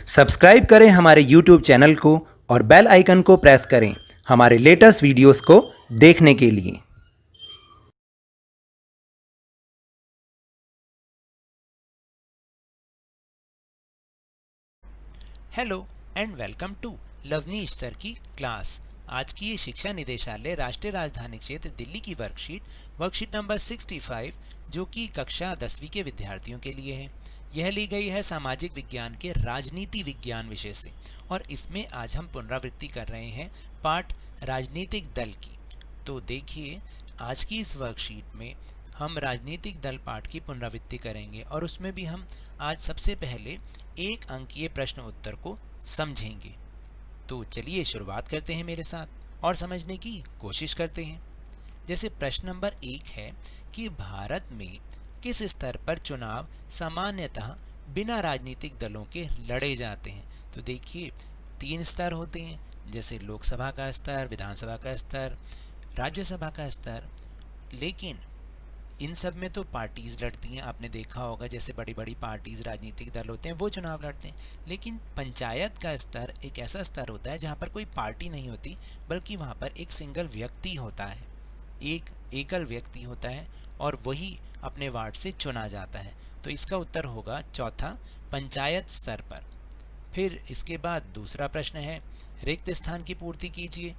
Subscribe करें हमारे YouTube channel को और बेल आइकन को प्रेस करें हमारे लेटेस्ट वीडियोस को देखने के लिए। Hello and welcome to Lovneesh sir की क्लास। आज की ये शिक्षा निदेशालय राष्ट्रीय राजधानी क्षेत्र दिल्ली की वर्कशीट नंबर 65 जो कि कक्षा 10वीं के विद्यार्थियों के लिए है। यह ली गई है सामाजिक विज्ञान के राजनीति विज्ञान विषय से और इसमें आज हम पुनरावृत्ति कर रहे हैं पाठ राजनीतिक दल की। तो देखिए, आज की इस वर्कशीट में हम राजनीतिक दल पाठ की पुनरावृत्ति करेंगे और उसमें भी हम आज सबसे पहले एक अंकीय प्रश्न उत्तर को समझेंगे। तो चलिए शुरुआत करते हैं मेरे साथ और समझने की कोशिश करते हैं। जैसे प्रश्न नंबर 1 है कि भारत में किस स्तर पर चुनाव सामान्यतः बिना राजनीतिक दलों के लड़े जाते हैं। तो देखिए, 3 स्तर होते हैं, जैसे लोकसभा का स्तर, विधानसभा का स्तर, राज्यसभा का स्तर। लेकिन इन सब में तो पार्टीज लड़ती हैं, आपने देखा होगा, जैसे बड़ी बड़ी पार्टीज राजनीतिक दल होते हैं वो चुनाव लड़ते हैं। लेकिन पंचायत का स्तर एक ऐसा स्तर होता है जहाँ पर कोई पार्टी नहीं होती, बल्कि वहाँ पर एक सिंगल व्यक्ति होता है, एक एकल व्यक्ति होता है और वही अपने वार्ड से चुना जाता है। तो इसका उत्तर होगा चौथा, पंचायत स्तर पर। फिर इसके बाद दूसरा प्रश्न है, रिक्त स्थान की पूर्ति कीजिए।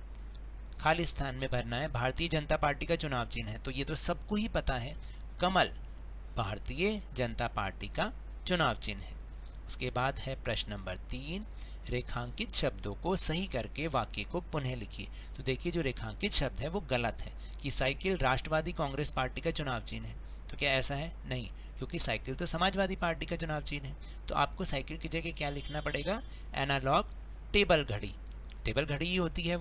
खाली स्थान में भरना है। भारतीय जनता पार्टी का चुनाव चिन्ह है, तो ये तो सबको ही पता है, कमल भारतीय जनता पार्टी का चुनाव चिन्ह है। उसके बाद है प्रश्न नंबर 3, रेखांकित शब्दों को सही करके वाक्य को पुनः लिखिए। तो देखिए, जो रेखांकित शब्द है वो गलत है कि साइकिल राष्ट्रवादी कांग्रेस पार्टी का चुनाव चिन्ह है। तो क्या ऐसा है? नहीं, क्योंकि साइकिल तो समाजवादी पार्टी का चुनाव चिन्ह है। तो आपको साइकिल की जगह क्या लिखना पड़ेगा? एनालॉग टेबल घड़ी। टेबल घड़ी ही होती है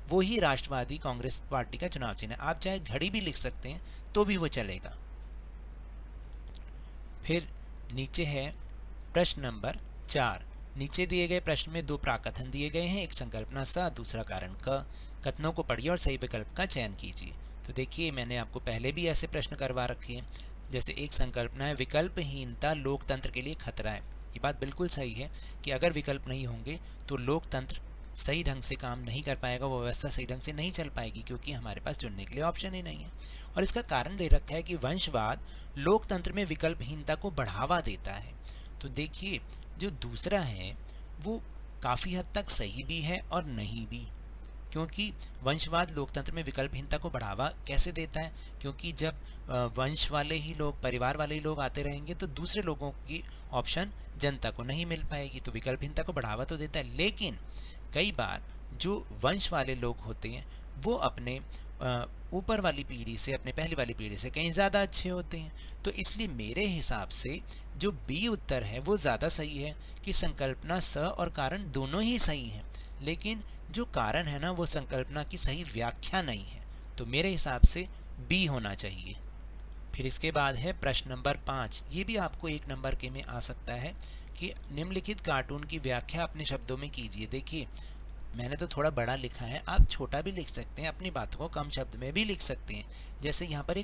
वो ही राष्ट्रवादी कांग्रेस पार्टी का चुनाव चिन्ह है। आप चाहे घड़ी भी लिख सकते हैं तो भी वो चलेगा। फिर नीचे है प्रश्न नंबर 4। नीचे दिए गए प्रश्न में 2 प्राकथन दिए गए हैं, एक संकल्पना स, दूसरा कारण क। कथनों को पढ़िए और सही विकल्प का चयन कीजिए। तो देखिए, मैंने आपको पहले भी ऐसे प्रश्न करवा रखे हैं। जैसे एक संकल्पना है, विकल्पहीनता लोकतंत्र के लिए खतरा है। ये बात बिल्कुल सही है कि अगर विकल्प नहीं होंगे तो लोकतंत्र सही ढंग से काम नहीं कर पाएगा, वो व्यवस्था सही ढंग से नहीं चल पाएगी, क्योंकि हमारे पास चुनने के लिए ऑप्शन ही नहीं है। और इसका कारण दे रखा है कि वंशवाद लोकतंत्र में विकल्पहीनता को बढ़ावा देता है। तो देखिए, जो दूसरा है वो काफ़ी हद तक सही भी है और नहीं भी, क्योंकि वंशवाद लोकतंत्र में विकल्पहीनता को बढ़ावा कैसे देता है? क्योंकि जब वंश वाले ही लोग, परिवार वाले ही लोग आते रहेंगे तो दूसरे लोगों की ऑप्शन जनता को नहीं मिल पाएगी, तो विकल्पहीनता को बढ़ावा तो देता है। लेकिन कई बार जो वंश वाले लोग होते हैं वो अपने ऊपर वाली पीढ़ी से, अपने पहली वाली पीढ़ी से कहीं ज़्यादा अच्छे होते हैं। तो इसलिए मेरे हिसाब से जो बी उत्तर है वो ज़्यादा सही है कि संकल्पना स और कारण दोनों ही सही हैं, लेकिन जो कारण है ना वो संकल्पना की सही व्याख्या नहीं है। तो मेरे हिसाब से बी होना चाहिए। फिर इसके बाद है प्रश्न नंबर 5। ये भी आपको 1 नंबर के में आ सकता है कि निम्नलिखित कार्टून की व्याख्या अपने शब्दों में कीजिए। देखिए, मैंने तो थोड़ा बड़ा लिखा है, आप छोटा भी लिख सकते हैं, अपनी बातों को कम शब्द में भी लिख सकते हैं। जैसे यहाँ पर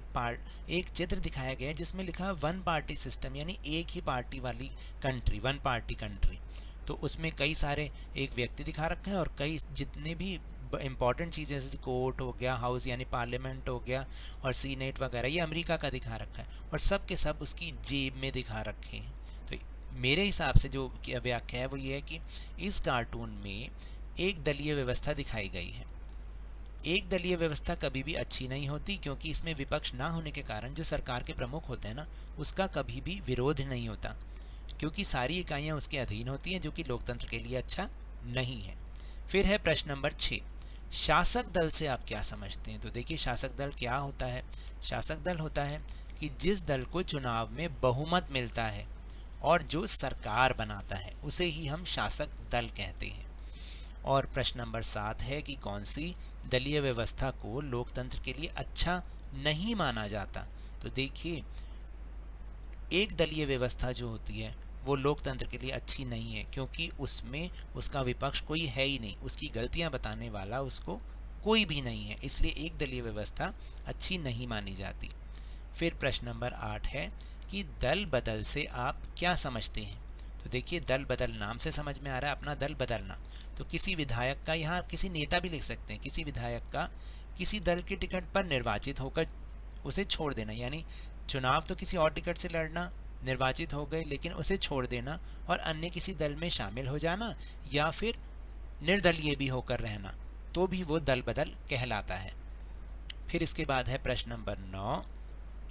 एक चित्र दिखाया गया है जिसमें लिखा है वन पार्टी सिस्टम, यानी एक ही पार्टी वाली कंट्री, वन पार्टी कंट्री। तो उसमें कई सारे एक व्यक्ति दिखा रखा है और कई जितने भी इंपॉर्टेंट चीज़ें, जैसे कोर्ट हो गया, हाउस यानी पार्लियामेंट हो गया, और सीनेट वगैरह, ये अमेरिका का दिखा रखा है और सब के सब उसकी जेब में दिखा रखे हैं। तो मेरे हिसाब से जो व्याख्या है वो ये है कि इस कार्टून में एक दलीय व्यवस्था दिखाई गई है। एक दलीय व्यवस्था कभी भी अच्छी नहीं होती, क्योंकि इसमें विपक्ष ना होने के कारण जो सरकार के प्रमुख होते हैं ना, उसका कभी भी विरोध नहीं होता, क्योंकि सारी इकाइयाँ उसके अधीन होती हैं, जो कि लोकतंत्र के लिए अच्छा नहीं है। फिर है प्रश्न नंबर 6। शासक दल से आप क्या समझते हैं? तो देखिए, शासक दल क्या होता है? शासक दल होता है कि जिस दल को चुनाव में बहुमत मिलता है और जो सरकार बनाता है उसे ही हम शासक दल कहते हैं। और प्रश्न नंबर 7 है कि कौन सी दलीय व्यवस्था को लोकतंत्र के लिए अच्छा नहीं माना जाता? तो देखिए, एक दलीय व्यवस्था जो होती है वो लोकतंत्र के लिए अच्छी नहीं है, क्योंकि उसमें उसका विपक्ष कोई है ही नहीं, उसकी गलतियां बताने वाला उसको कोई भी नहीं है, इसलिए एक दलीय व्यवस्था अच्छी नहीं मानी जाती। फिर प्रश्न नंबर 8 है कि दल बदल से आप क्या समझते हैं? तो देखिए दल बदल नाम से समझ में आ रहा है अपना दल बदलना। तो किसी विधायक का, यहाँ किसी नेता भी लिख सकते हैं, किसी विधायक का किसी दल के टिकट पर निर्वाचित होकर उसे छोड़ देना, यानी चुनाव तो किसी और टिकट से लड़ना, निर्वाचित हो गए लेकिन उसे छोड़ देना और अन्य किसी दल में शामिल हो जाना, या फिर निर्दलीय भी होकर रहना, तो भी वो दल बदल कहलाता है। फिर इसके बाद है प्रश्न नंबर 9,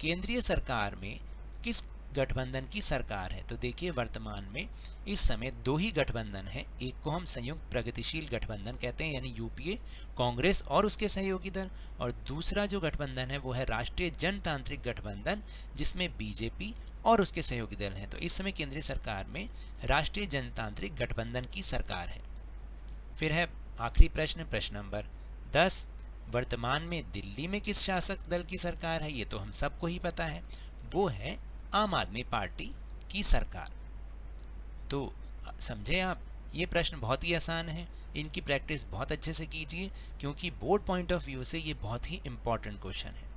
केंद्रीय सरकार में किस गठबंधन की सरकार है? तो देखिए वर्तमान में इस समय 2 ही गठबंधन है, एक को हम संयुक्त प्रगतिशील गठबंधन कहते हैं यानी यूपीए, कांग्रेस और उसके सहयोगी दल, और दूसरा जो गठबंधन है वो है राष्ट्रीय जनतांत्रिक गठबंधन, जिसमें बीजेपी और उसके सहयोगी दल हैं। तो इस समय केंद्रीय सरकार में राष्ट्रीय जनतांत्रिक गठबंधन की सरकार है। फिर है आखिरी प्रश्न, प्रश्न नंबर 10, वर्तमान में दिल्ली में किस शासक दल की सरकार है? ये तो हम सबको ही पता है, वो है आम आदमी पार्टी की सरकार। तो समझे आप, ये प्रश्न बहुत ही आसान है, इनकी प्रैक्टिस बहुत अच्छे से कीजिए क्योंकि बोर्ड पॉइंट ऑफ व्यू से ये बहुत ही इंपॉर्टेंट क्वेश्चन है।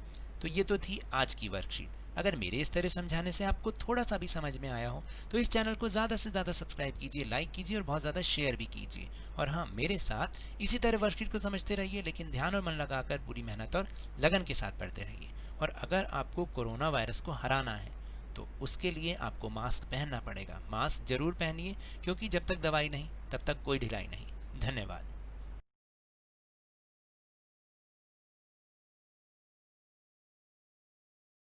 तो ये तो थी आज की वर्कशीट। अगर मेरे इस तरह समझाने से आपको थोड़ा सा भी समझ में आया हो तो इस चैनल को ज़्यादा से ज़्यादा सब्सक्राइब कीजिए, लाइक कीजिए और बहुत ज़्यादा शेयर भी कीजिए। और हाँ, मेरे साथ इसी तरह वर्कशीट को समझते रहिए, लेकिन ध्यान और मन लगाकर पूरी मेहनत और लगन के साथ पढ़ते रहिए। और अगर आपको कोरोना वायरस को हराना है तो उसके लिए आपको मास्क पहनना पड़ेगा। मास्क जरूर पहनिए क्योंकि जब तक दवाई नहीं तब तक कोई ढिलाई नहीं। धन्यवाद।